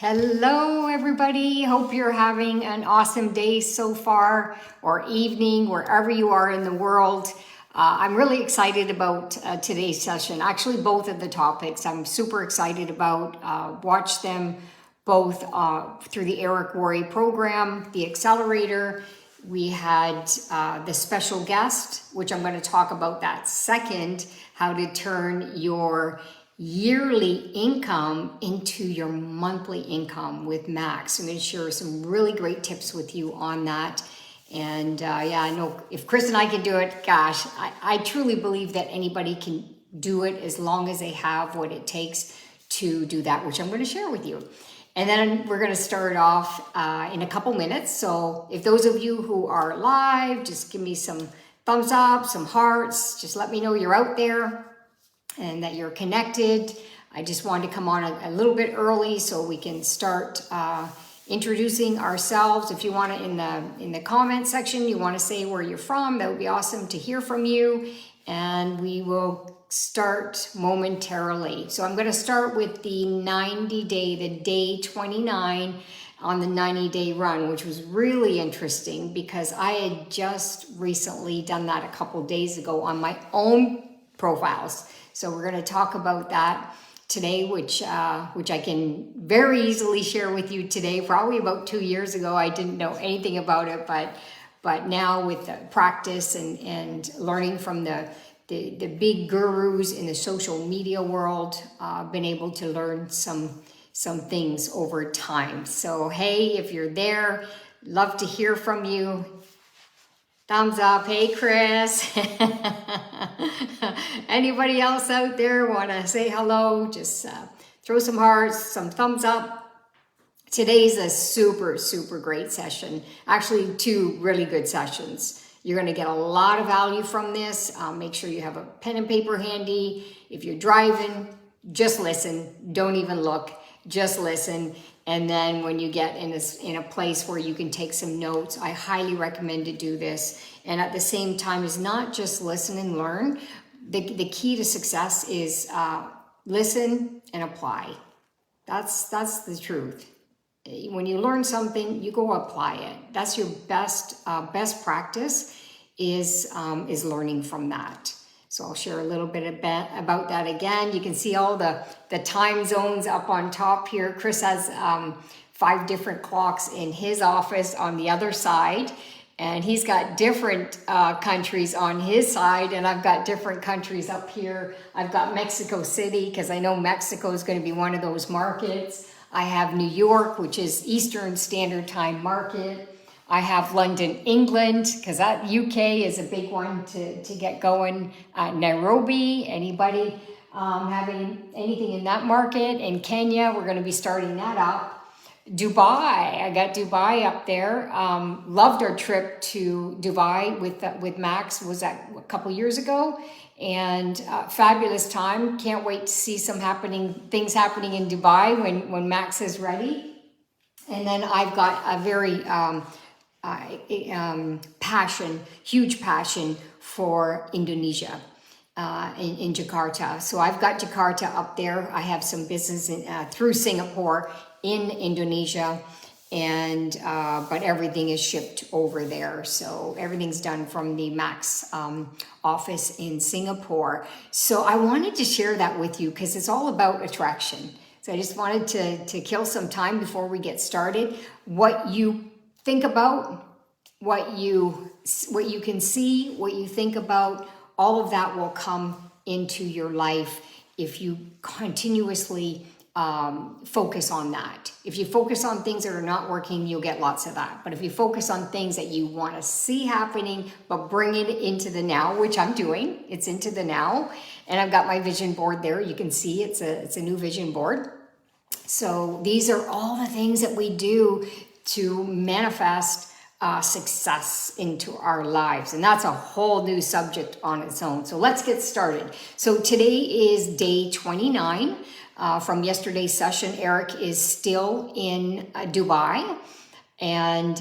Hello, everybody. Hope you're having an awesome day so far, or evening, wherever you are in the world. I'm really excited about today's session. Actually, both of the topics I'm super excited about. Watch them both through the Eric Worre program, the Accelerator. We had the special guest, which I'm going to talk about that second, how to turn your yearly income into your monthly income with Max. I'm going to share some really great tips with you on that. And yeah, I know if Chris and I can do it, gosh, I truly believe that anybody can do it as long as they have what it takes to do that, which I'm going to share with you. And then we're going to start off in a couple minutes. So if those of you who are live, just give me some thumbs up, some hearts. Just let me know you're out there and that you're connected. I just wanted to come on a little bit early so we can start introducing ourselves. If you want to, in the comment section, you want to say where you're from, that would be awesome to hear from you. And we will start momentarily. So I'm going to start with the 90-day, the day 29 on the 90-day run, which was really interesting because I had just recently done that a couple days ago on my own profiles. So we're going to talk about that today, which I can very easily share with you today. Probably about 2 years ago, I didn't know anything about it, but now with the practice and learning from the big gurus in the social media world, been able to learn some things over time. So hey, if you're there, love to hear from you. Thumbs up. Hey, Chris. Anybody else out there want to say hello? Just throw some hearts, some thumbs up. Today's a super, super great session. Actually, 2 really good sessions. You're going to get a lot of value from this. Make sure you have a pen and paper handy. If you're driving, just listen. Don't even look. Just listen. And then when you get in a place where you can take some notes, I highly recommend to do this. And at the same time, is not just listen and learn. The key to success is listen and apply. That's the truth. When you learn something, you go apply it. That's your best practice is learning from that. So I'll share a little bit about that again. You can see all the time zones up on top here. Chris has 5 different clocks in his office on the other side. And he's got different countries on his side. And I've got different countries up here. I've got Mexico City, because I know Mexico is going to be one of those markets. I have New York, which is Eastern Standard Time market. I have London, England, because that UK is a big one to get going. Nairobi, anybody having anything in that market? In Kenya, we're going to be starting that up. Dubai, I got Dubai up there. Loved our trip to Dubai with Max. Was that a couple years ago? And fabulous time. Can't wait to see some things happening in Dubai when Max is ready. And then I've got a very huge passion for Indonesia, in Jakarta. So I've got Jakarta up there. I have some business through Singapore in Indonesia, and but everything is shipped over there. So everything's done from the Max office in Singapore. So I wanted to share that with you because it's all about attraction. So I just wanted to kill some time before we get started. What you think about, what you can see, what you think about, all of that will come into your life if you continuously focus on that. If you focus on things that are not working, you'll get lots of that. But if you focus on things that you want to see happening, but bring it into the now, which I'm doing, it's into the now. And I've got my vision board there. You can see it's a new vision board. So these are all the things that we do to manifest success into our lives. And that's a whole new subject on its own. So let's get started. So today is day 29 from yesterday's session. Eric is still in Dubai. And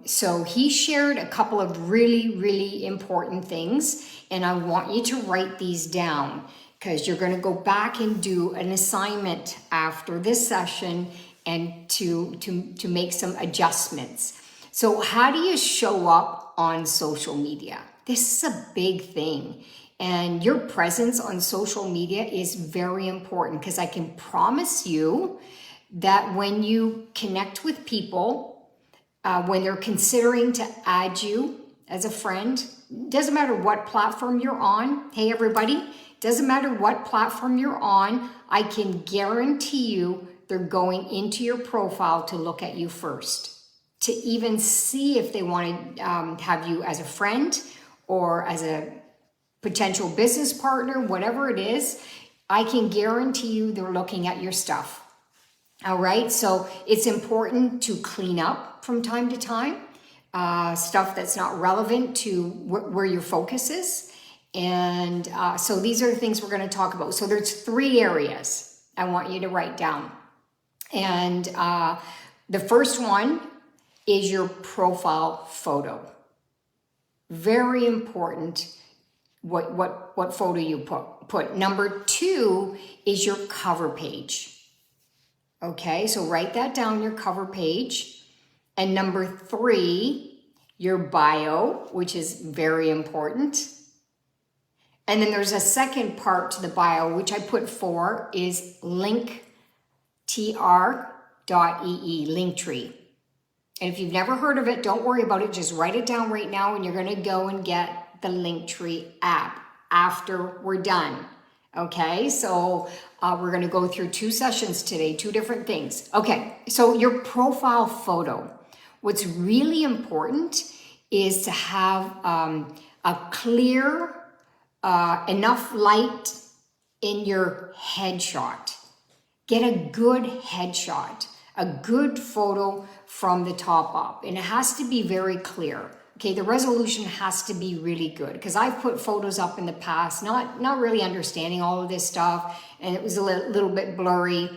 so he shared a couple of really, really important things. And I want you to write these down because you're going to go back and do an assignment after this session and to make some adjustments. So how do you show up on social media? This is a big thing. And your presence on social media is very important, because I can promise you that when you connect with people, when they're considering to add you as a friend, doesn't matter what platform you're on. Hey, everybody, doesn't matter what platform you're on, I can guarantee you they're going into your profile to look at you first, to even see if they want to have you as a friend or as a potential business partner, whatever it is. I can guarantee you they're looking at your stuff. All right, so it's important to clean up from time to time, stuff that's not relevant to where your focus is. And so these are the things we're going to talk about. So there's 3 areas I want you to write down. And the first one is your profile photo. Very important what photo you put. Number 2 is your cover page. Okay, so write that down, your cover page. And number 3, your bio, which is very important. And then there's a second part to the bio, which I put 4, is linktr.ee, Linktree. And if you've never heard of it, don't worry about it. Just write it down right now, and you're going to go and get the Linktree app after we're done. Okay, so we're going to go through 2 sessions today, 2 different things. Okay, so your profile photo. What's really important is to have a clear, enough light in your headshot. Get a good headshot, a good photo from the top up, and it has to be very clear. Okay, the resolution has to be really good, because I've put photos up in the past, not really understanding all of this stuff, and it was a little bit blurry.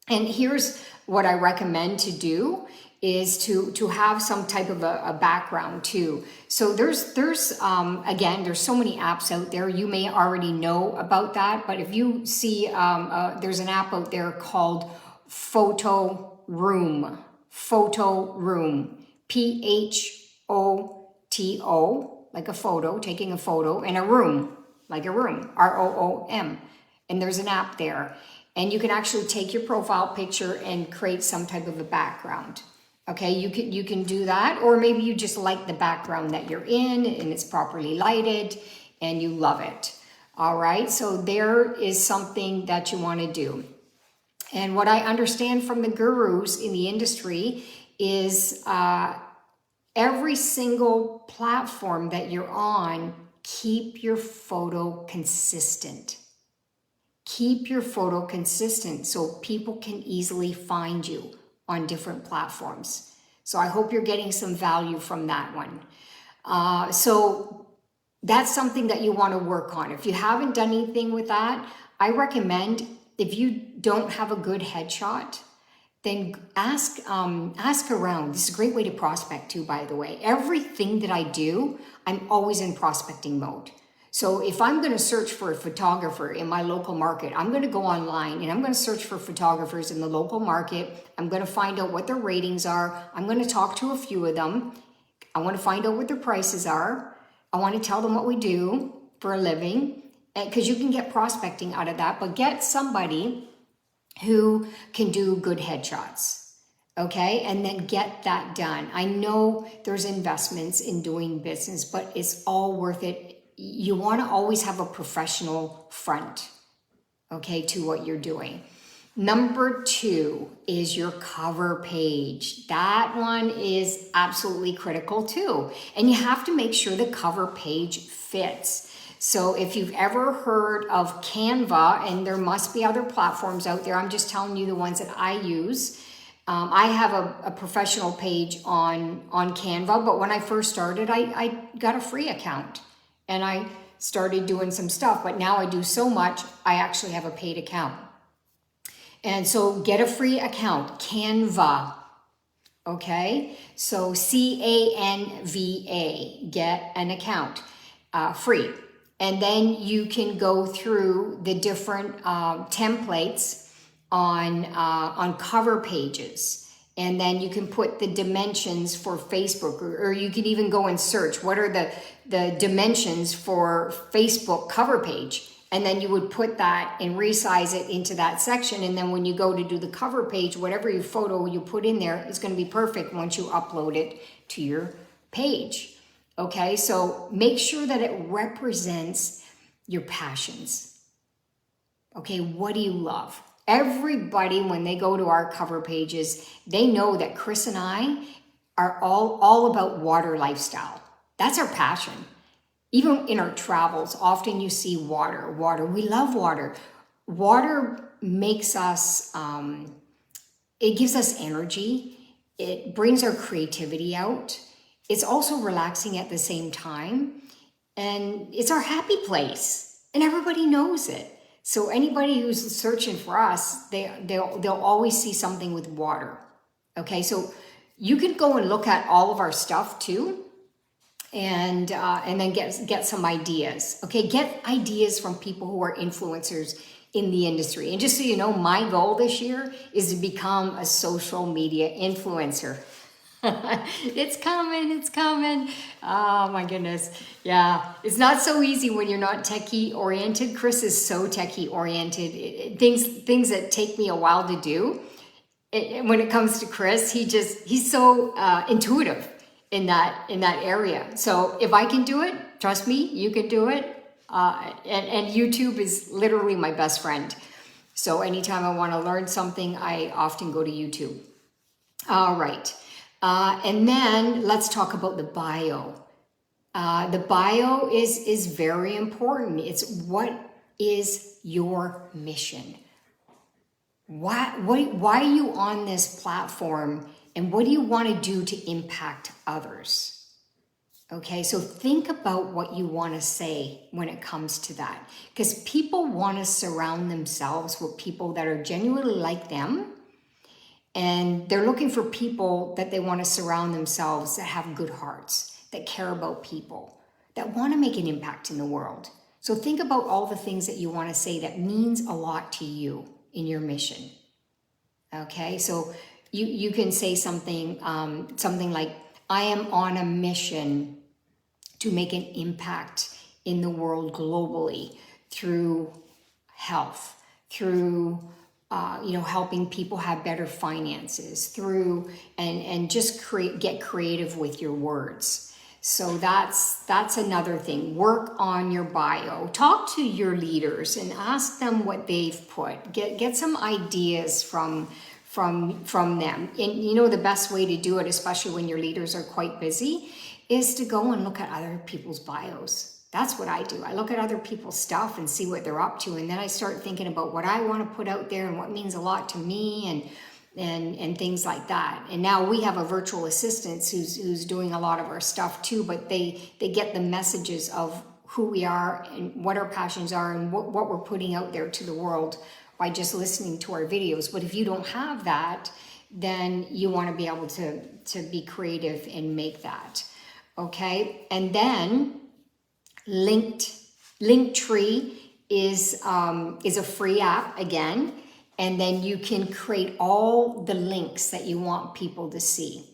And here's what I recommend to do is to have some type of a background too. So there's again, there's so many apps out there. You may already know about that, but if you see, there's an app out there called Photo Room, PHOTO, like a photo, taking a photo, and a room, like a room, ROOM. And there's an app there. And you can actually take your profile picture and create some type of a background. Okay, you can do that, or maybe you just like the background that you're in and it's properly lighted and you love it. All right, so there is something that you want to do. And what I understand from the gurus in the industry is every single platform that you're on, keep your photo consistent. Keep your photo consistent so people can easily find you on different platforms. So I hope you're getting some value from that one. So that's something that you want to work on. If you haven't done anything with that, I recommend, if you don't have a good headshot, then ask around. This is a great way to prospect too, by the way. Everything that I do, I'm always in prospecting mode. So if I'm going to search for a photographer in my local market, I'm going to go online and I'm going to search for photographers in the local market. I'm going to find out what their ratings are. I'm going to talk to a few of them. I want to find out what their prices are. I want to tell them what we do for a living, because you can get prospecting out of that, but get somebody who can do good headshots. Okay, and then get that done. I know there's investments in doing business, but it's all worth it. You want to always have a professional front, okay, to what you're doing. Number 2 is your cover page. That one is absolutely critical too. And you have to make sure the cover page fits. So if you've ever heard of Canva, and there must be other platforms out there, I'm just telling you the ones that I use. I have a professional page on Canva, but when I first started, I got a free account. And I started doing some stuff, but now I do so much, I actually have a paid account. And so get a free account, Canva, okay? So Canva, get an account, free. And then you can go through the different templates on cover pages. And then you can put the dimensions for Facebook, or you can even go and search what are the dimensions for Facebook cover page. And then you would put that and resize it into that section. And then when you go to do the cover page, whatever your photo you put in there is going to be perfect once you upload it to your page. Okay, so make sure that it represents your passions. Okay, what do you love? Everybody, when they go to our cover pages, they know that Chris and I are all about water lifestyle. That's our passion. Even in our travels, often you see water. We love water. Water makes us, it gives us energy. It brings our creativity out. It's also relaxing at the same time. And it's our happy place. And everybody knows it. So anybody who's searching for us, they'll always see something with water. Okay, so you can go and look at all of our stuff too, and then get some ideas. Okay, get ideas from people who are influencers in the industry. And just so you know, my goal this year is to become a social media influencer. It's coming. Oh my goodness. Yeah. It's not so easy when you're not techie oriented. Chris is so techie oriented. Things that take me a while to do. When it comes to Chris, he's so intuitive in that area. So if I can do it, trust me, you can do it. And YouTube is literally my best friend. So anytime I want to learn something, I often go to YouTube. All right. And then let's talk about the bio. The bio is very important. It's what is your mission? Why are you on this platform, and what do you want to do to impact others? Okay, so think about what you want to say when it comes to that, because people want to surround themselves with people that are genuinely like them. And they're looking for people that they want to surround themselves that have good hearts, that care about people, that want to make an impact in the world. So think about all the things that you want to say that means a lot to you in your mission. Okay, so you can say something like, I am on a mission to make an impact in the world globally through health, through helping people have better finances, through and just get creative with your words. So that's another thing. Work on your bio. Talk to your leaders and ask them what they've put. Get some ideas from them. And the best way to do it, especially when your leaders are quite busy, is to go and look at other people's bios. That's what I do. I look at other people's stuff and see what they're up to, and then I start thinking about what I want to put out there and what means a lot to me and things like that. And now we have a virtual assistant who's doing a lot of our stuff too, but they get the messages of who we are and what our passions are and what we're putting out there to the world by just listening to our videos. But if you don't have that, then you want to be able to be creative and make that. Okay, and then Linktree is a free app again, and then you can create all the links that you want people to see.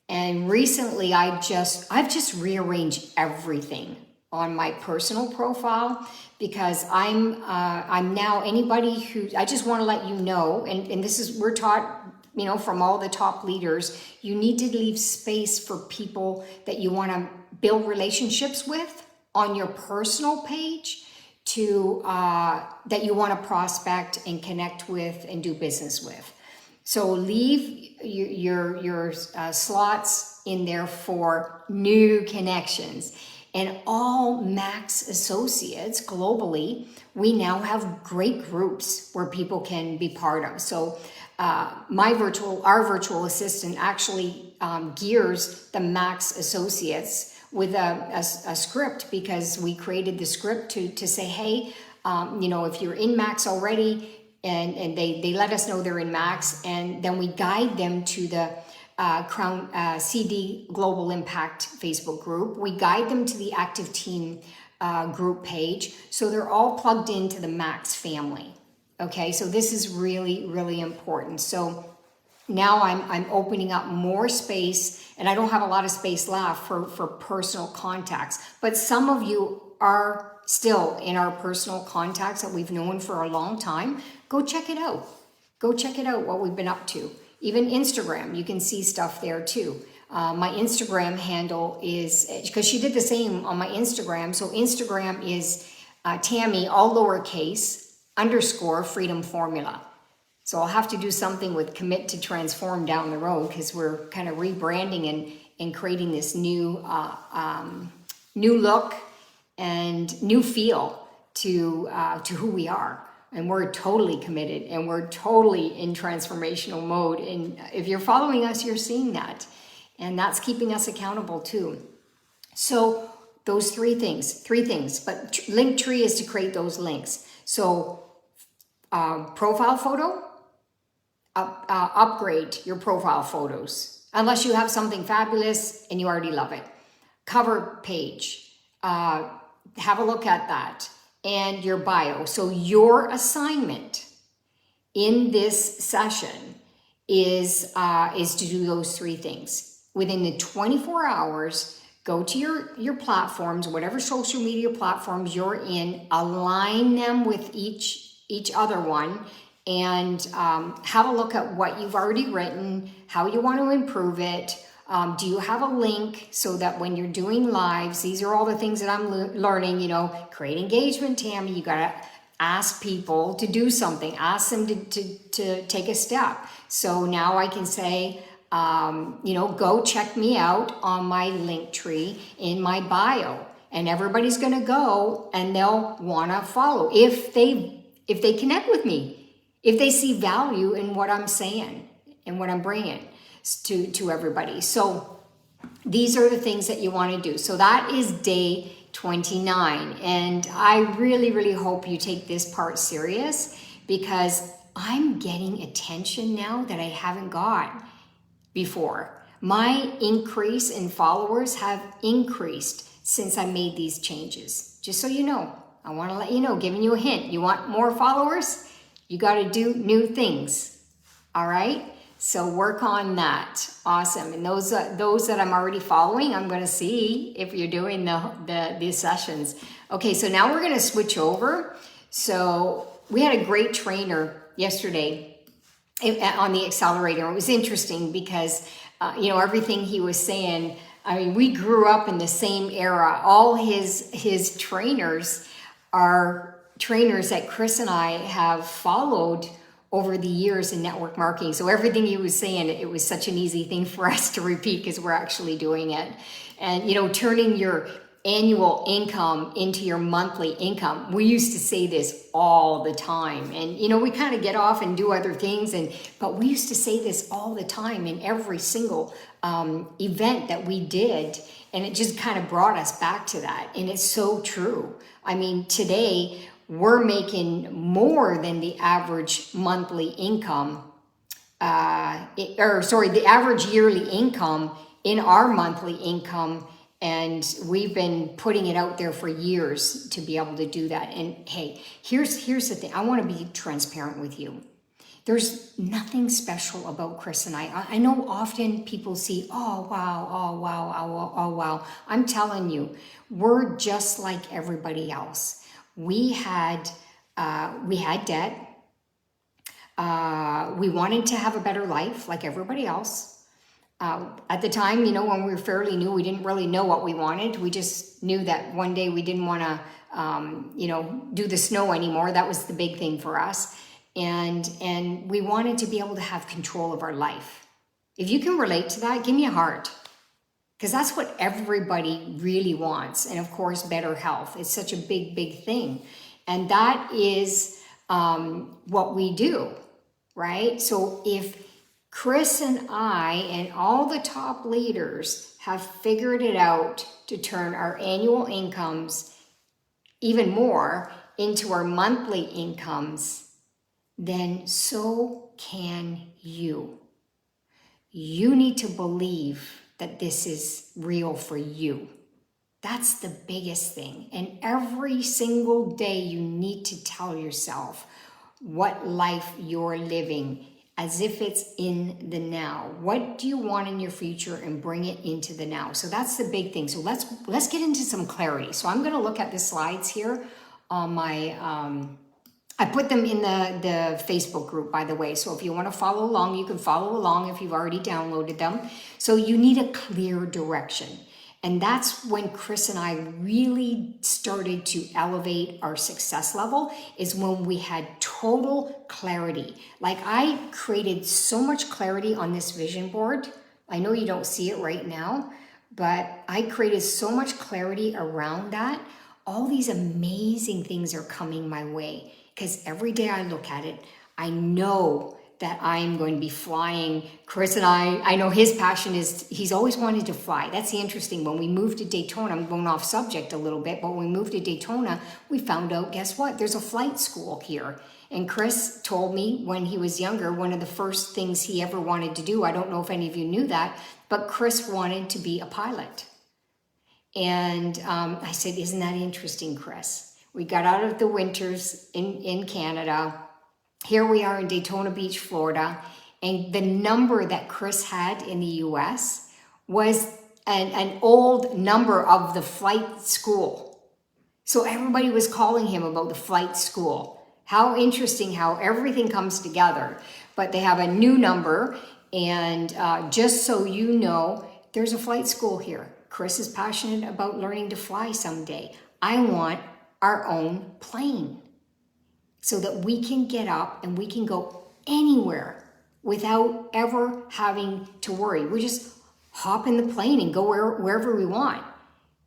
And recently I've just rearranged everything on my personal profile, because I'm now anybody who, I just want to let you know, and this is, we're taught, from all the top leaders, you need to leave space for people that you want to build relationships with on your personal page to that you want to prospect and connect with and do business with. So leave your slots in there for new connections. And all Max associates globally, we now have great groups where people can be part of. So our virtual assistant actually gears the Max associates with a script, because we created the script to say, hey, if you're in Max already, and they let us know they're in Max, and then we guide them to the Crown CD Global Impact Facebook group. We guide them to the Active Team group page, so they're all plugged into the Max family. Okay, so this is really, really important. So now I'm opening up more space, and I don't have a lot of space left for personal contacts. But some of you are still in our personal contacts that we've known for a long time. Go check it out. Go check it out, what we've been up to. Even Instagram, you can see stuff there too. My Instagram handle is, because she did the same on my Instagram. So Instagram is Tammy, all lowercase, _, freedom formula. So I'll have to do something with Commit to Transform down the road, because we're kind of rebranding and creating this new new look and new feel to who we are. And we're totally committed, and we're totally in transformational mode. And if you're following us, you're seeing that. And that's keeping us accountable too. So those three things, but Linktree is to create those links. So profile photo, upgrade your profile photos, unless you have something fabulous and you already love it. Cover page, have a look at that, and your bio. So your assignment in this session is to do those three things. Within the 24 hours, go to your platforms, whatever social media platforms you're in, align them with each other one, and have a look at what you've already written, how you want to improve it. Do you have a link so that when you're doing lives, these are all the things that I'm learning, create engagement, Tammy. You got to ask people to do something, ask them to take a step. So now I can say, go check me out on my Linktree in my bio, and everybody's going to go and they'll want to follow if they connect with me, if they see value in what I'm saying and what I'm bringing to everybody. So these are the things that you want to do. So that is day 29. And I really, really hope you take this part serious, because I'm getting attention now that I haven't got before. My increase in followers have increased since I made these changes. Just so you know, I want to let you know, giving you a hint. You want more followers? You got to do new things. All right? So work on that. Awesome. And those that I'm already following, I'm going to see if you're doing these sessions. Okay, so now we're going to switch over. So we had a great trainer yesterday on the accelerator. It was interesting because, everything he was saying, I mean, we grew up in the same era. All his trainers are trainers that Chris and I have followed over the years in network marketing. So everything he was saying, it was such an easy thing for us to repeat because we're actually doing it. And, turning your annual income into your monthly income. We used to say this all the time. And, we kind of get off and do other things. But we used to say this all the time in every single event that we did. And it just kind of brought us back to that. And it's so true. I mean, today, we're making more than the average monthly income, the average yearly income in our monthly income. And we've been putting it out there for years to be able to do that. And hey, here's the thing. I want to be transparent with you. There's nothing special about Chris and I. I know often people see, oh, wow. I'm telling you, we're just like everybody else. We had debt. We wanted to have a better life like everybody else. At the time, when we were fairly new, we didn't really know what we wanted. We just knew that one day we didn't want to, do the snow anymore. That was the big thing for us. And we wanted to be able to have control of our life. If you can relate to that, give me a heart. Because that's what everybody really wants. And of course, better health. It's such a big, big thing. And that is what we do, right? So if Chris and I and all the top leaders have figured it out to turn our annual incomes even more into our monthly incomes, then so can you. You need to believe that this is real for you. That's the biggest thing. And every single day you need to tell yourself, what life you're living as if it's in the now. What do you want in your future, and bring it into the now? So that's the big thing. So let's get into some clarity. So I'm going to look at the slides here on my I put them in the Facebook group, by the way. So if you want to follow along, you can follow along if you've already downloaded them. So you need a clear direction. And that's when Chris and I really started to elevate our success level, is when we had total clarity. Like, I created so much clarity on this vision board. I know you don't see it right now, but I created so much clarity around that. All these amazing things are coming my way, because every day I look at it, I know that I'm going to be flying. Chris and I know his passion is, he's always wanted to fly. That's the interesting. When we moved to Daytona, I'm going off subject a little bit, but when we moved to Daytona, we found out, guess what? There's a flight school here. And Chris told me when he was younger, one of the first things he ever wanted to do, I don't know if any of you knew that, but Chris wanted to be a pilot. And I said, isn't that interesting, Chris? We got out of the winters in Canada. Here we are in Daytona Beach, Florida, and the number that Chris had in the US was an old number of the flight school. So everybody was calling him about the flight school. How interesting how everything comes together. But they have a new number, and just so you know, there's a flight school here. Chris is passionate about learning to fly someday. I want our own plane, so that we can get up and we can go anywhere without ever having to worry. We just hop in the plane and go wherever we want.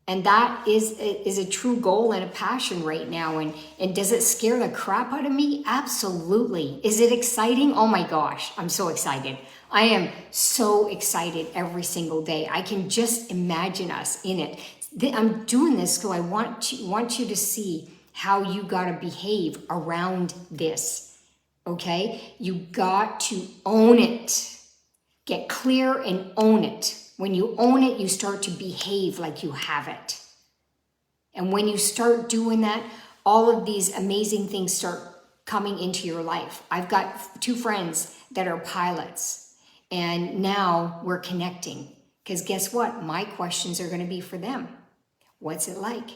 And that is a true goal and a passion right now. And does it scare the crap out of me? Absolutely. Is it exciting? Oh my gosh, I'm so excited. I am so excited every single day. I can just imagine us in it. I'm doing this because I want you to see how you got to behave around this, okay? You got to own it. Get clear and own it. When you own it, you start to behave like you have it. And when you start doing that, all of these amazing things start coming into your life. I've got 2 friends that are pilots, and now we're connecting. Because guess what? My questions are going to be for them. What's it like?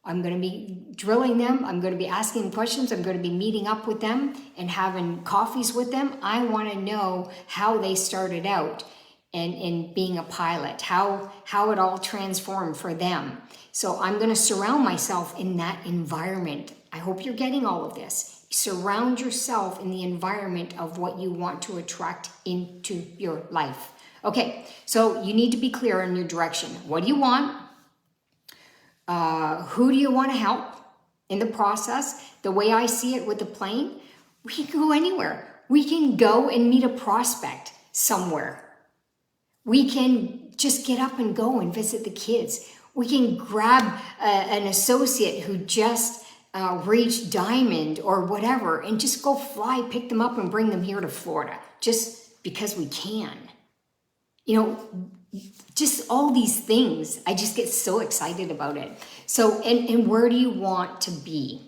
I'm going to be drilling them. I'm going to be asking questions. I'm going to be meeting up with them and having coffees with them. I want to know how they started out and being a pilot, how it all transformed for them. So I'm going to surround myself in that environment. I hope you're getting all of this. Surround yourself in the environment of what you want to attract into your life. Okay, so you need to be clear on your direction. What do you want? Who do you want to help in the process? The way I see it with the plane, we can go anywhere. We can go and meet a prospect somewhere. We can just get up and go and visit the kids. We can grab an associate who just reached Diamond or whatever and just go fly, pick them up and bring them here to Florida just because we can. You know, just all these things. I just get so excited about it. So, and where do you want to be?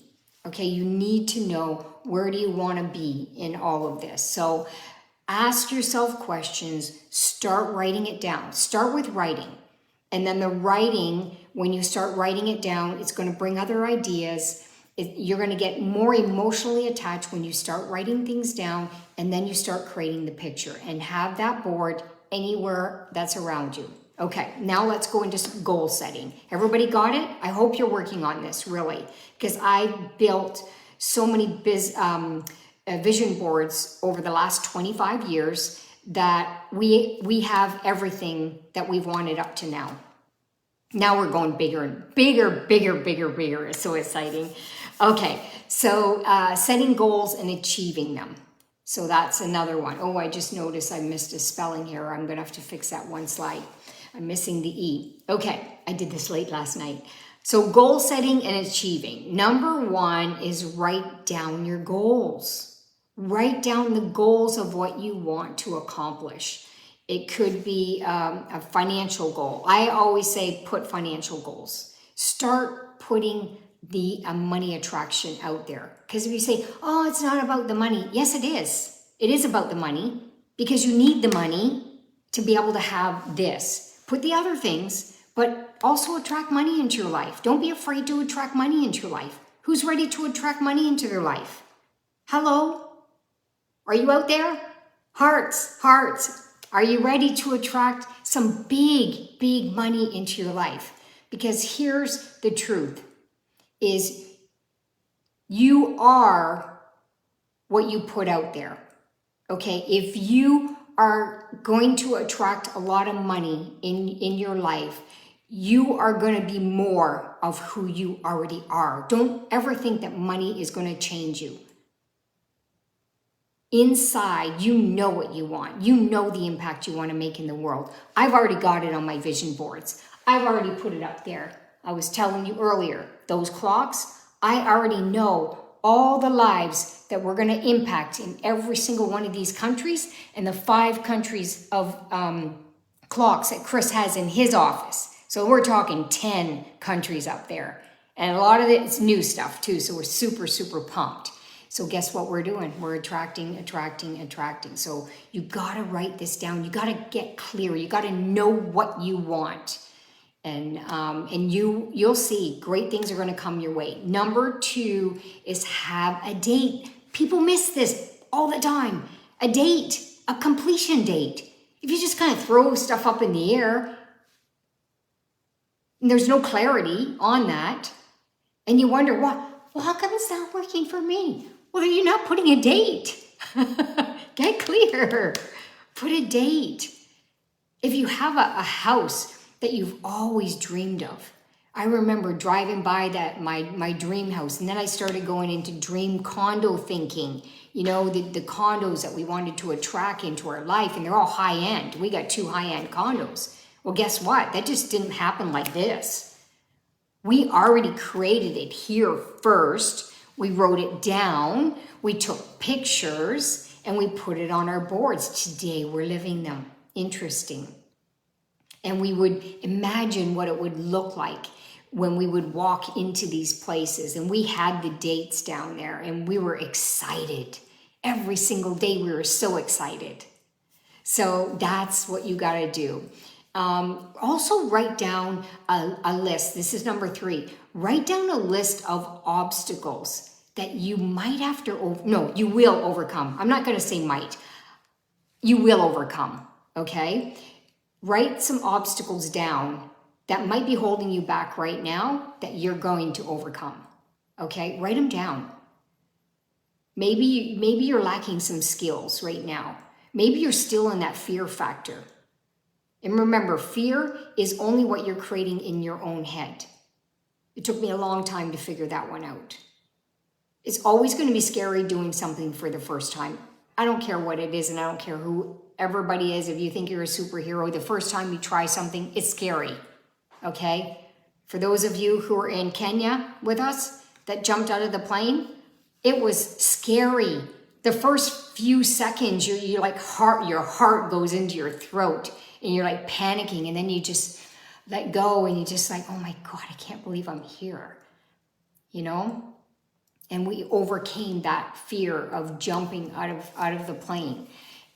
Okay, you need to know, where do you want to be in all of this? So ask yourself questions, start writing it down. Start with writing. And then the writing, when you start writing it down, it's going to bring other ideas. You're going to get more emotionally attached when you start writing things down, and then you start creating the picture and have that board anywhere that's around you. Okay, now let's go into goal setting. Everybody got it? I hope you're working on this, really, because I built so many vision boards over the last 25 years that we have everything that we've wanted up to now. Now we're going bigger and bigger. It's so exciting. Okay, so setting goals and achieving them. So that's another one. Oh, I just noticed I missed a spelling here. I'm going to have to fix that one slide. I'm missing the E. Okay, I did this late last night. So goal setting and achieving. Number 1 is write down your goals. Write down the goals of what you want to accomplish. It could be a financial goal. I always say put financial goals. Start putting the money attraction out there. Because if you say, oh, it's not about the money. Yes, it is. It is about the money because you need the money to be able to have this. Put the other things, but also attract money into your life. Don't be afraid to attract money into your life. Who's ready to attract money into their life? Hello? Are you out there? Hearts, hearts. Are you ready to attract some big, big money into your life? Because here's the truth, is you are what you put out there. Okay, if you are going to attract a lot of money in your life, you are going to be more of who you already are. Don't ever think that money is going to change you. Inside, you know what you want. You know the impact you want to make in the world. I've already got it on my vision boards. I've already put it up there. I was telling you earlier, those clocks, I already know all the lives that we're going to impact in every single one of these countries and the 5 countries of clocks that Chris has in his office. So we're talking 10 countries up there. And a lot of it's new stuff too. So we're super, super pumped. So guess what we're doing? We're attracting. So you got to write this down. You got to get clear. You got to know what you want. And you'll see great things are going to come your way. Number 2 is have a date. People miss this all the time. A date, a completion date. If you just kind of throw stuff up in the air, and there's no clarity on that, and you wonder, well, how come it's not working for me? Well, you're not putting a date. Get clear. Put a date. If you have a house that you've always dreamed of, I remember driving by that my dream house, and then I started going into dream condo thinking. You know, the condos that we wanted to attract into our life, and they're all high end. We got 2 high end condos. Well, guess what? That just didn't happen like this. We already created it here first. We wrote it down, we took pictures, and we put it on our boards. Today we're living them. Interesting. And we would imagine what it would look like when we would walk into these places. And we had the dates down there, and we were excited. Every single day we were so excited. So that's what you got to do. Also write down a list. This is number 3. Write down a list of obstacles that you might have to, you will overcome. I'm not going to say might. You will overcome, okay? Write some obstacles down that might be holding you back right now that you're going to overcome, okay? Write them down. Maybe you're lacking some skills right now. Maybe you're still in that fear factor. And remember, fear is only what you're creating in your own head. It took me a long time to figure that one out. It's always going to be scary doing something for the first time. I don't care what it is, and I don't care who everybody is. If you think you're a superhero, the first time you try something, it's scary, okay? For those of you who are in Kenya with us that jumped out of the plane, it was scary. The first few seconds, you're like your heart goes into your throat, and you're like panicking, and then you just let go, and you're just like, oh my God, I can't believe I'm here, you know? And we overcame that fear of jumping out of the plane.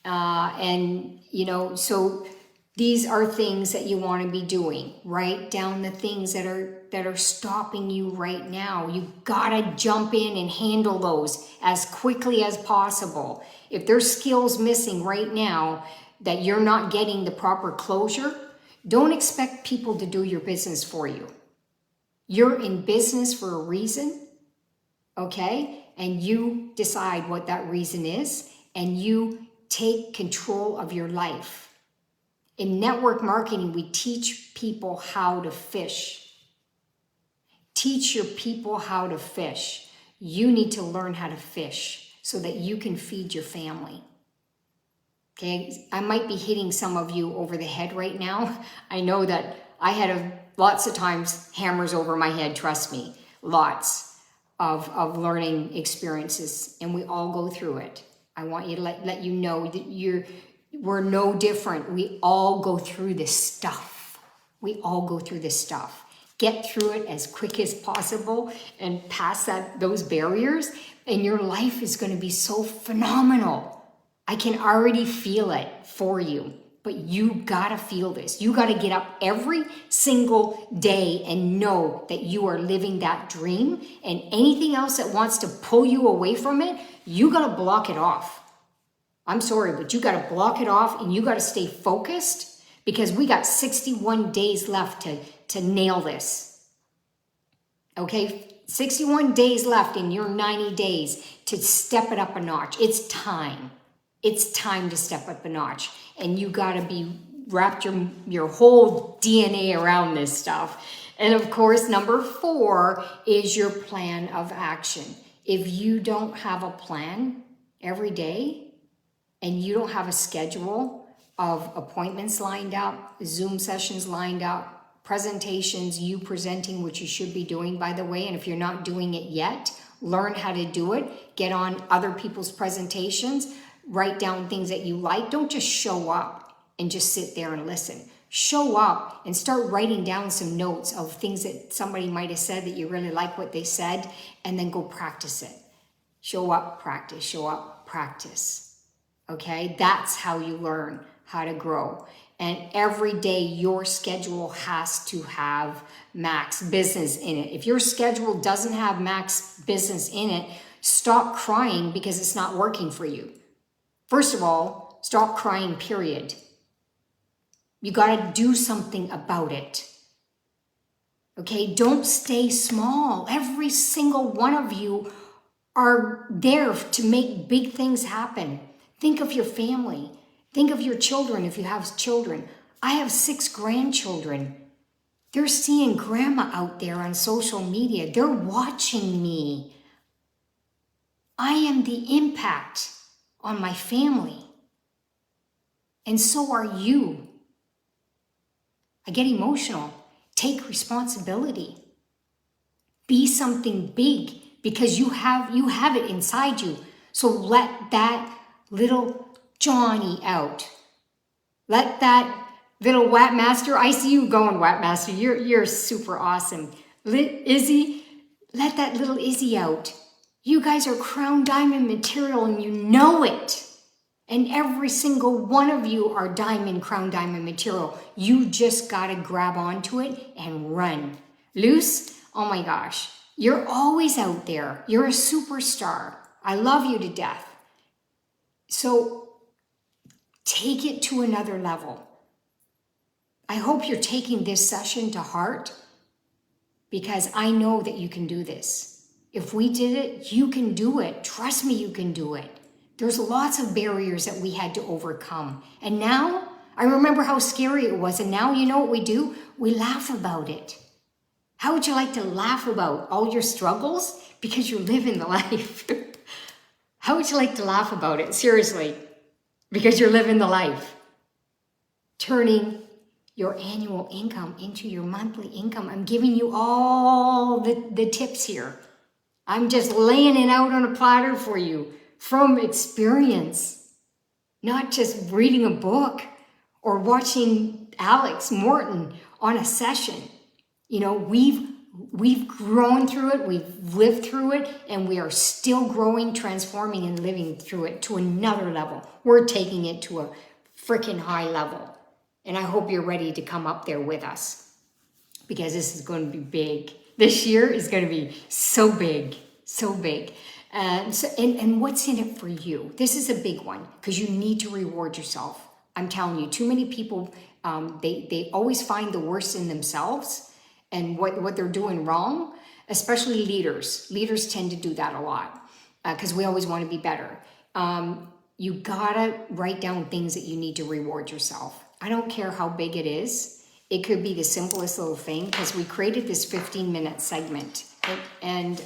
And, you know, so these are things that you want to be doing. Write down the things that are stopping you right now. You got to jump in and handle those as quickly as possible. If there's skills missing right now that you're not getting the proper closure, don't expect people to do your business for you. You're in business for a reason. Okay? And you decide what that reason is, and you take control of your life. In network marketing, we teach people how to fish. Teach your people how to fish. You need to learn how to fish so that you can feed your family. Okay? I might be hitting some of you over the head right now. I know that I had lots of times hammers over my head, trust me, lots. Of learning experiences, and we all go through it. I want you to let you know that we're no different. We all go through this stuff. We all go through this stuff. get through it as quick as possible and pass those barriers, and your life is going to be so phenomenal. I can already feel it for you, but you got to feel this. You got to get up every single day and know that you are living that dream, and anything else that wants to pull you away from it, you got to block it off. I'm sorry, but you got to block it off, and you got to stay focused, because we got 61 days left to nail this. Okay? 61 days left in your 90 days to step it up a notch. It's time. It's time to step up a notch. And you got to be wrapped your whole DNA around this stuff. And of course, number 4 is your plan of action. If you don't have a plan every day, and you don't have a schedule of appointments lined up, Zoom sessions lined up, presentations, you presenting, which you should be doing, by the way, and if you're not doing it yet, learn how to do it. Get on other people's presentations, write down things that you like. Don't just show up and just sit there and listen. Show up and start writing down some notes of things that somebody might have said that you really like what they said, and then go practice it. Show up, practice, show up, practice. Okay, that's how you learn how to grow. And every day your schedule has to have max business in it. If your schedule doesn't have max business in it, stop crying because it's not working for you. First of all, stop crying, period. You got to do something about it. Okay, don't stay small. Every single one of you are there to make big things happen. Think of your family. Think of your children if you have children. I have 6 grandchildren. They're seeing grandma out there on social media. They're watching me. I am the impact on my family. And so are you. I get emotional. Take responsibility. Be something big, because you have it inside you. So let that little Johnny out. Let that little Wat Master, I see you going, Wat Master. You're super awesome. Izzy, let that little Izzy out. You guys are crown diamond material, and you know it. And every single one of you are crown diamond material. You just got to grab onto it and run. Luce, oh my gosh, you're always out there. You're a superstar. I love you to death. So take it to another level. I hope you're taking this session to heart, because I know that you can do this. If we did it, you can do it. Trust me, you can do it. There's lots of barriers that we had to overcome. And now, I remember how scary it was. And now, you know what we do? We laugh about it. How would you like to laugh about all your struggles? Because you're living the life. How would you like to laugh about it? Seriously. Because you're living the life. Turning your annual income into your monthly income. I'm giving you all the tips here. I'm just laying it out on a platter for you from experience. Not just reading a book or watching Alex Morton on a session. You know, we've grown through it, we've lived through it, and we are still growing, transforming, and living through it to another level. We're taking it to a freaking high level. And I hope you're ready to come up there with us, because this is going to be big. This year is going to be so big, so big. And what's in it for you? This is a big one, because you need to reward yourself. I'm telling you, too many people, they always find the worst in themselves and what they're doing wrong, especially leaders. Leaders tend to do that a lot, because we always want to be better. You gotta write down things that you need to reward yourself. I don't care how big it is. It could be the simplest little thing, because we created this 15-minute segment, and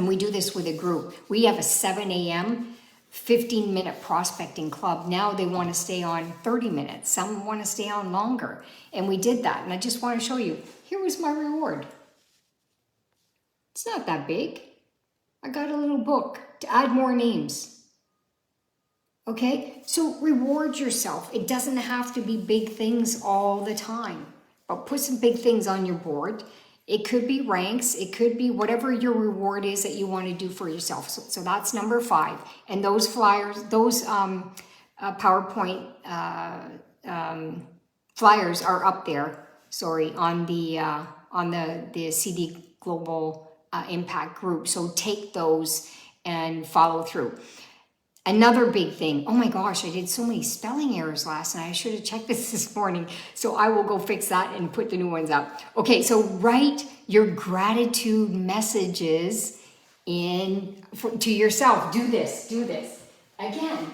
we do this with a group. We have a 7 a.m. 15-minute prospecting club. Now they want to stay on 30 minutes. Some want to stay on longer. And we did that. And I just want to show you, here was my reward. It's not that big. I got a little book to add more names. Okay, so reward yourself. It doesn't have to be big things all the time. but put some big things on your board. It could be ranks, it could be whatever your reward is that you want to do for yourself. So that's number 5. And those flyers, those PowerPoint flyers are up there, on the CD Global Impact group. So take those and follow through. Another big thing, oh my gosh, I did so many spelling errors last night. I should have checked this morning. So I will go fix that and put the new ones up. Okay, so write your gratitude messages to yourself. Do this. Again,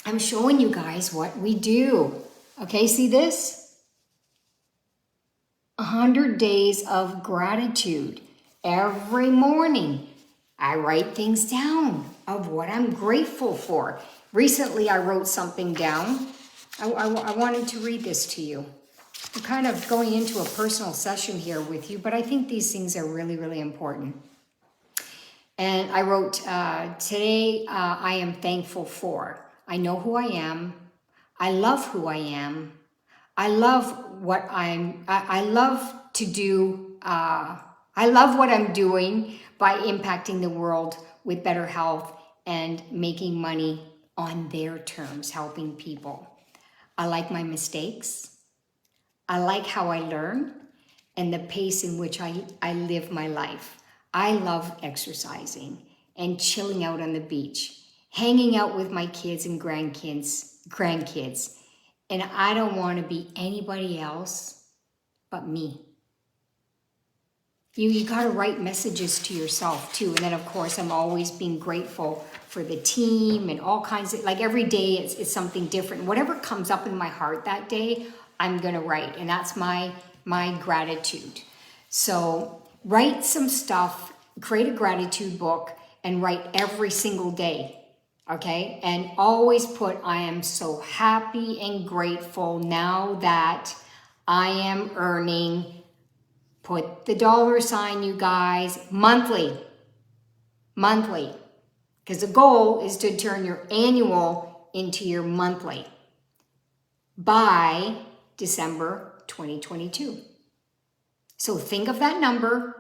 I'm showing you guys what we do. Okay, see this? 100 days of gratitude. Every morning, I write things down of what I'm grateful for. Recently, I wrote something down. I wanted to read this to you. I'm kind of going into a personal session here with you, but I think these things are really, really important. And I wrote, today I am thankful for. I know who I am. I love who I am. I love what I love to do. I love what I'm doing by impacting the world with better health and making money on their terms, helping people. I like my mistakes. I like how I learn and the pace in which I live my life. I love exercising and chilling out on the beach, hanging out with my kids and grandkids. And I don't want to be anybody else but me. You got to write messages to yourself too. And then of course, I'm always being grateful for the team and all kinds of, like every day it's something different. Whatever comes up in my heart that day, I'm going to write. And that's my gratitude. So write some stuff, create a gratitude book and write every single day. Okay. And always put, I am so happy and grateful now that I am earning. Put the $, you guys, monthly, because the goal is to turn your annual into your monthly by December 2022. So think of that number.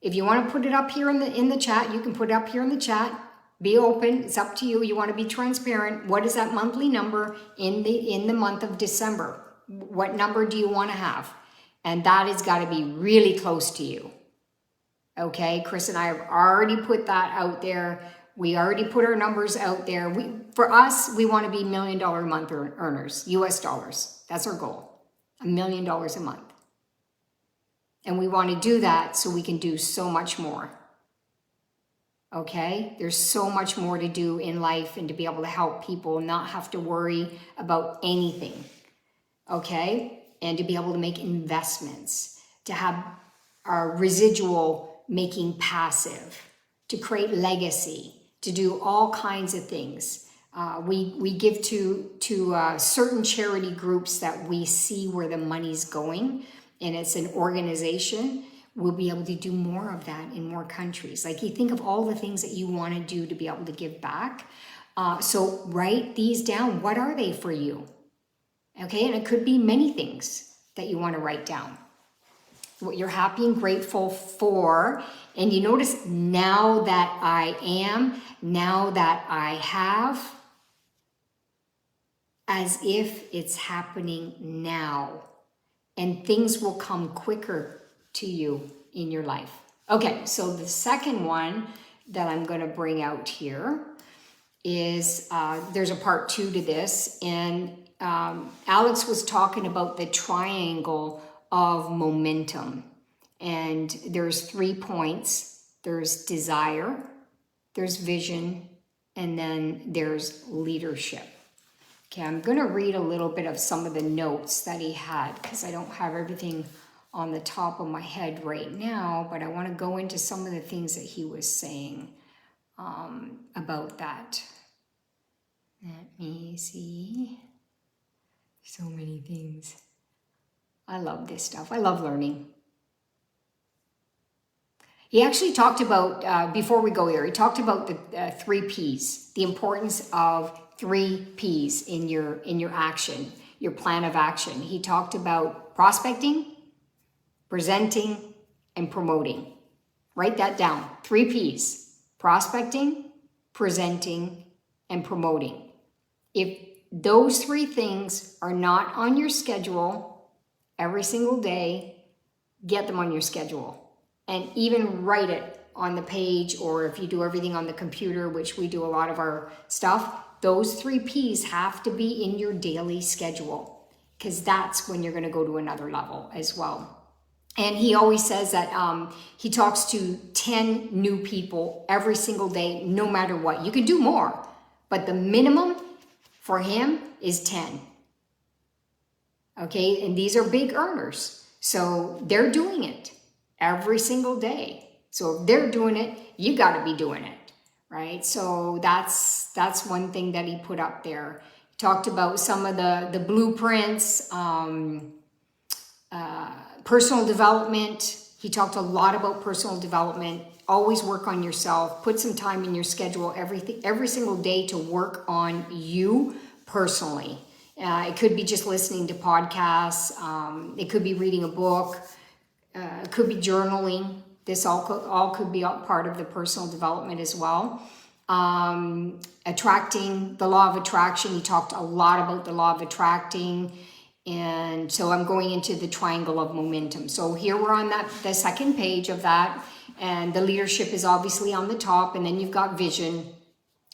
If you want to put it up here in the chat, you can put it up here in the chat. Be open. It's up to you. You want to be transparent. What is that monthly number in the month of December? What number do you want to have? And that has got to be really close to you. Okay, Chris and I have already put that out there. We already put our numbers out there. For us, we want to be $1 million a month earners, US dollars. That's our goal, $1 million a month. And we want to do that so we can do so much more. Okay, there's so much more to do in life and to be able to help people not have to worry about anything. Okay. And to be able to make investments, to have our residual making passive, to create legacy, to do all kinds of things. We give to certain charity groups that we see where the money's going, and it's an organization. We'll be able to do more of that in more countries. Like you think of all the things that you want to do to be able to give back. So write these down. What are they for you? Okay, and it could be many things that you want to write down. What you're happy and grateful for. And you notice now that I am, now that I have, as if it's happening now. And things will come quicker to you in your life. Okay, so the second one that I'm going to bring out here is, there's a part 2 to this, and Alex was talking about the triangle of momentum, and there's 3 points. There's desire, there's vision, and then there's leadership. Okay, I'm going to read a little bit of some of the notes that he had because I don't have everything on the top of my head right now, but I want to go into some of the things that he was saying about that. Let me see. So many things. I love this stuff. I love learning. He actually talked about, before we go here, he talked about the 3 Ps, the importance of 3 Ps in your action, your plan of action. He talked about prospecting, presenting, and promoting. Write that down. 3 P's: prospecting, presenting, and promoting. If those 3 things are not on your schedule every single day, get them on your schedule. And even write it on the page, or if you do everything on the computer, which we do a lot of our stuff, those 3 P's have to be in your daily schedule, because that's when you're going to go to another level as well. And he always says that he talks to 10 new people every single day, no matter what. You can do more, but the minimum for him is 10. Okay, and these are big earners. So they're doing it every single day. So if they're doing it, you got to be doing it, right? So that's one thing that he put up there. He talked about some of the blueprints, personal development. He talked a lot about personal development. Always work on yourself. Put some time in your schedule every single day to work on you personally. It could be just listening to podcasts. It could be reading a book. It could be journaling. This all could be part of the personal development as well. Attracting, the law of attraction. He talked a lot about the law of attracting. And so I'm going into the triangle of momentum. So here we're on the second page of that. And the leadership is obviously on the top. And then you've got vision.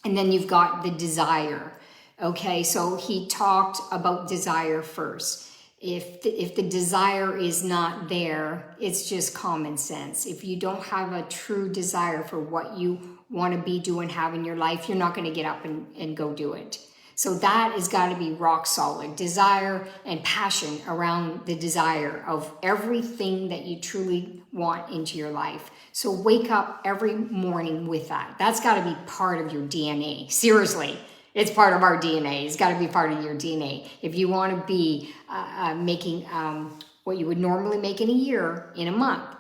And then you've got the desire. Okay, so he talked about desire first. If the desire is not there, it's just common sense. If you don't have a true desire for what you want to be doing, have in your life, you're not going to get up and go do it. So that has got to be rock solid. Desire and passion around the desire of everything that you truly want into your life. So wake up every morning with that. That's got to be part of your DNA. Seriously. It's part of our DNA. It's got to be part of your DNA. If you want to be making what you would normally make in a year, in a month.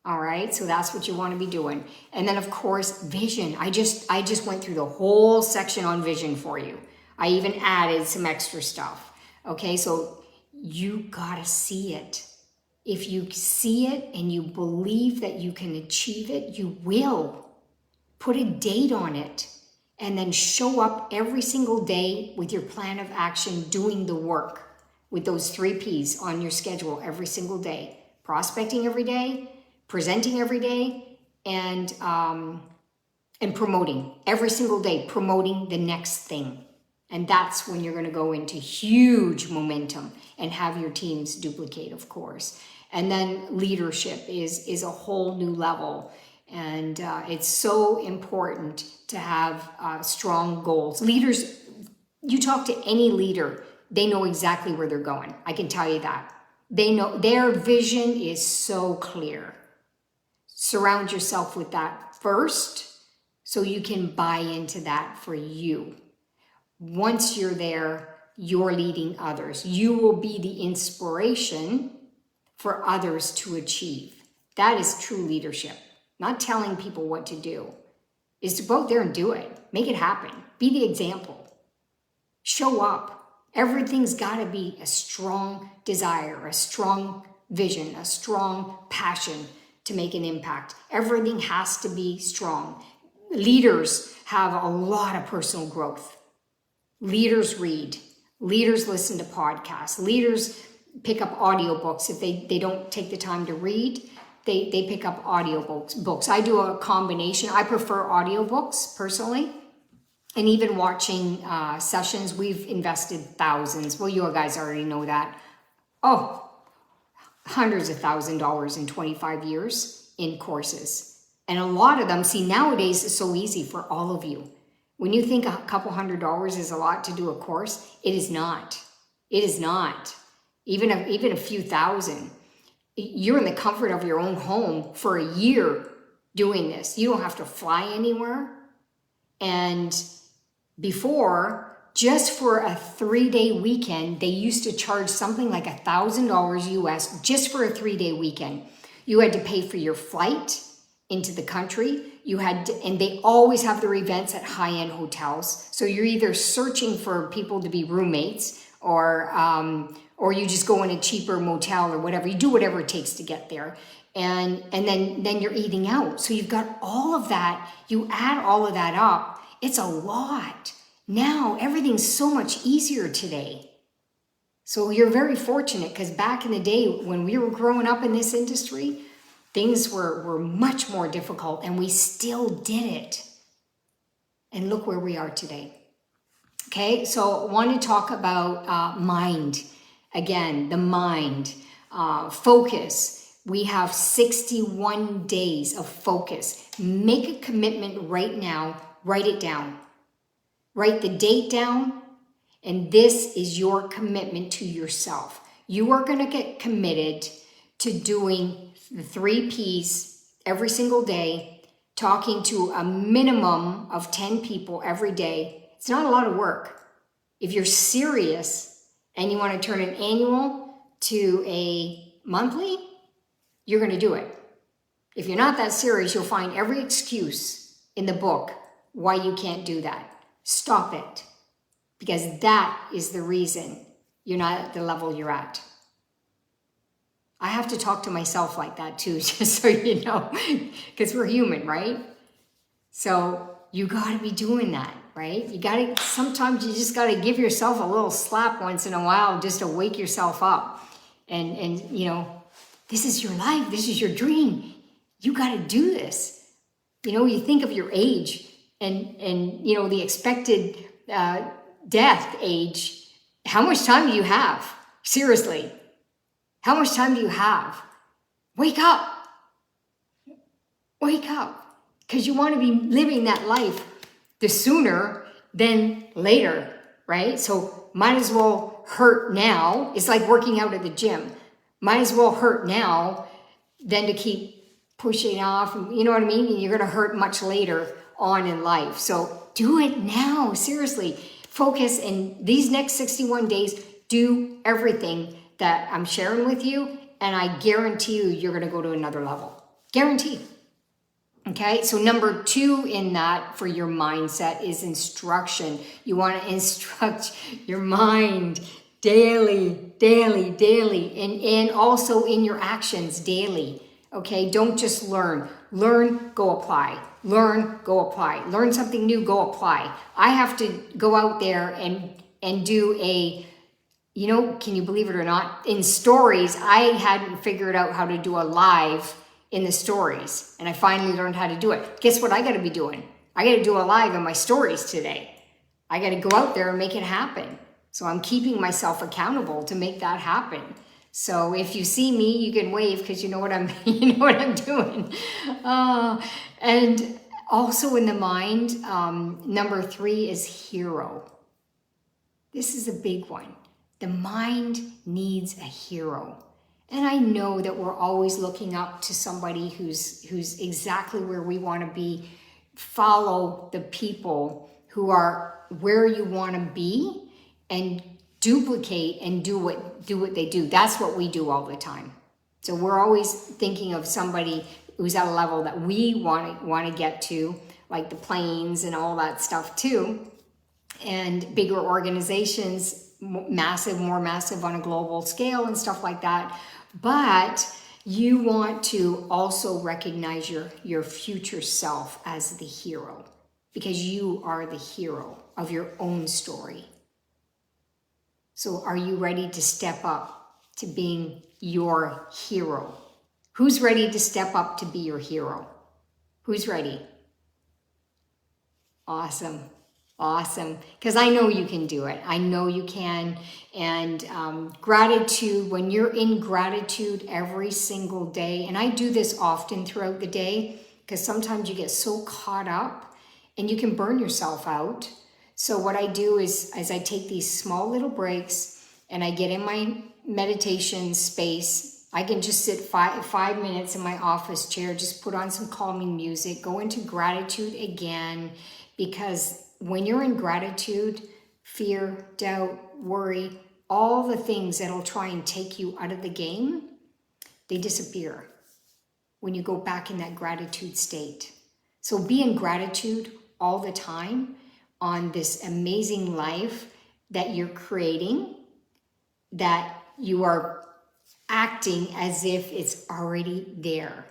All right, so that's what you want to be doing. And then, of course, vision. I just went through the whole section on vision for you. I even added some extra stuff. Okay, so you got to see it. If you see it and you believe that you can achieve it, you will. Put a date on it. And then show up every single day with your plan of action, doing the work with those 3 P's on your schedule every single day. Prospecting every day, presenting every day, and promoting every single day, promoting the next thing. And that's when you're going to go into huge momentum and have your teams duplicate, of course. And then leadership is a whole new level. And it's so important to have strong goals. Leaders, you talk to any leader, they know exactly where they're going. I can tell you that. They know their vision is so clear. Surround yourself with that first so you can buy into that for you. Once you're there, you're leading others. You will be the inspiration for others to achieve. That is true leadership. Not telling people what to do, is to go out there and do it. Make it happen. Be the example. Show up. Everything's got to be a strong desire, a strong vision, a strong passion to make an impact. Everything has to be strong. Leaders have a lot of personal growth. Leaders read. Leaders listen to podcasts. Leaders pick up audiobooks if they don't take the time to read. They pick up audiobooks. I do a combination. I prefer audiobooks personally. And even watching sessions, we've invested thousands. Well, you guys already know that. Oh, hundreds of $1,000s in 25 years in courses. And a lot of them, see, nowadays it's so easy for all of you. When you think a couple $100s is a lot to do a course, it is not. It is not. Even a few thousand. You're in the comfort of your own home for a year doing this. You don't have to fly anywhere. And before, just for a 3-day weekend, they used to charge something like $1,000 US just for a 3-day weekend. You had to pay for your flight into the country. And they always have their events at high-end hotels. So you're either searching for people to be roommates or or you just go in a cheaper motel or whatever. You do whatever it takes to get there. And then you're eating out. So you've got all of that. You add all of that up. It's a lot. Now everything's so much easier today. So you're very fortunate, because back in the day when we were growing up in this industry, things were much more difficult, and we still did it. And look where we are today. Okay, so I want to talk about mind. Again, the mind, focus. We have 61 days of focus. Make a commitment right now. Write it down. Write the date down. And this is your commitment to yourself. You are going to get committed to doing the 3 Ps every single day, talking to a minimum of 10 people every day. It's not a lot of work. If you're serious and you want to turn an annual to a monthly, you're going to do it. If you're not that serious, you'll find every excuse in the book why you can't do that. Stop it. Because that is the reason you're not at the level you're at. I have to talk to myself like that too, just so you know, because we're human, right? So you got to be doing that, right? Sometimes you just got to give yourself a little slap once in a while just to wake yourself up. And you know, this is your life. This is your dream. You got to do this. You know, you think of your age and you know, the expected death age. How much time do you have? Seriously. How much time do you have? Wake up. Wake up. Because you want to be living that life the sooner than later, right? So might as well hurt now. It's like working out at the gym. Might as well hurt now than to keep pushing off. You know what I mean? And you're going to hurt much later on in life. So do it now. Seriously. Focus in these next 61 days. Do everything that I'm sharing with you. And I guarantee you're going to go to another level. Guarantee. Okay. So number 2 in that for your mindset is instruction. You want to instruct your mind daily, and also in your actions daily. Okay, don't just learn. Learn, go apply. Learn, go apply. Learn something new, go apply. I have to go out there and do a, you know, can you believe it or not? In stories, I hadn't figured out how to do a live in the stories, and I finally learned how to do it. Guess what I got to be doing? I got to do a live in my stories today. I got to go out there and make it happen. So I'm keeping myself accountable to make that happen. So if you see me, you can wave because you know what I'm doing. And also in the mind, number 3 is hero. This is a big one. The mind needs a hero. And I know that we're always looking up to somebody who's exactly where we want to be. Follow the people who are where you want to be and duplicate and do what they do. That's what we do all the time. So we're always thinking of somebody who's at a level that we want to get to, like the planes and all that stuff too. And bigger organizations, more massive on a global scale and stuff like that. But you want to also recognize your future self as the hero, because you are the hero of your own story. So are you ready to step up to being your hero? Who's ready to step up to be your hero? Who's ready? Awesome. Awesome. Because I know you can do it. I know you can. And gratitude, when you're in gratitude every single day, and I do this often throughout the day, because sometimes you get so caught up and you can burn yourself out. So what I do is I take these small little breaks and I get in my meditation space. I can just sit 5 minutes in my office chair, just put on some calming music, go into gratitude again, because when you're in gratitude, fear, doubt, worry, all the things that'll try and take you out of the game, they disappear when you go back in that gratitude state. So be in gratitude all the time on this amazing life that you're creating, that you are acting as if it's already there.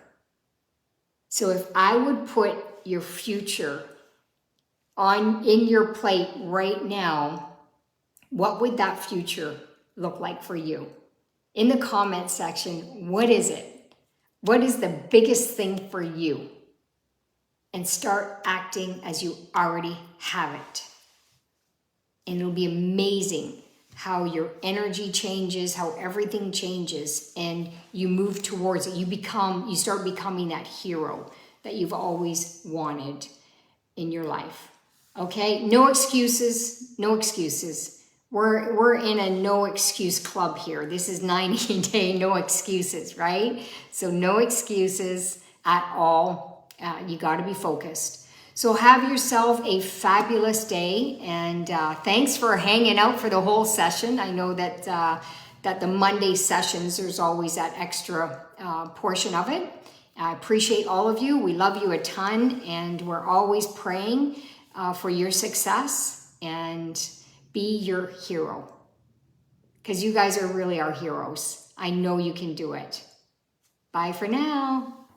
So if I would put your future in your plate right now, what would that future look like for you? In the comment section, what is it? What is the biggest thing for you? And start acting as you already have it. And it'll be amazing how your energy changes, how everything changes, and you move towards it. You start becoming that hero that you've always wanted in your life. Okay? No excuses, no excuses. We're in a no excuse club here. This is 90-day no excuses, right? So no excuses at all. You got to be focused. So have yourself a fabulous day, and thanks for hanging out for the whole session. I know that that the Monday sessions, there's always that extra portion of it. I appreciate all of you. We love you a ton, and we're always praying for your success, and be your hero. Because you guys are really our heroes. I know you can do it. Bye for now.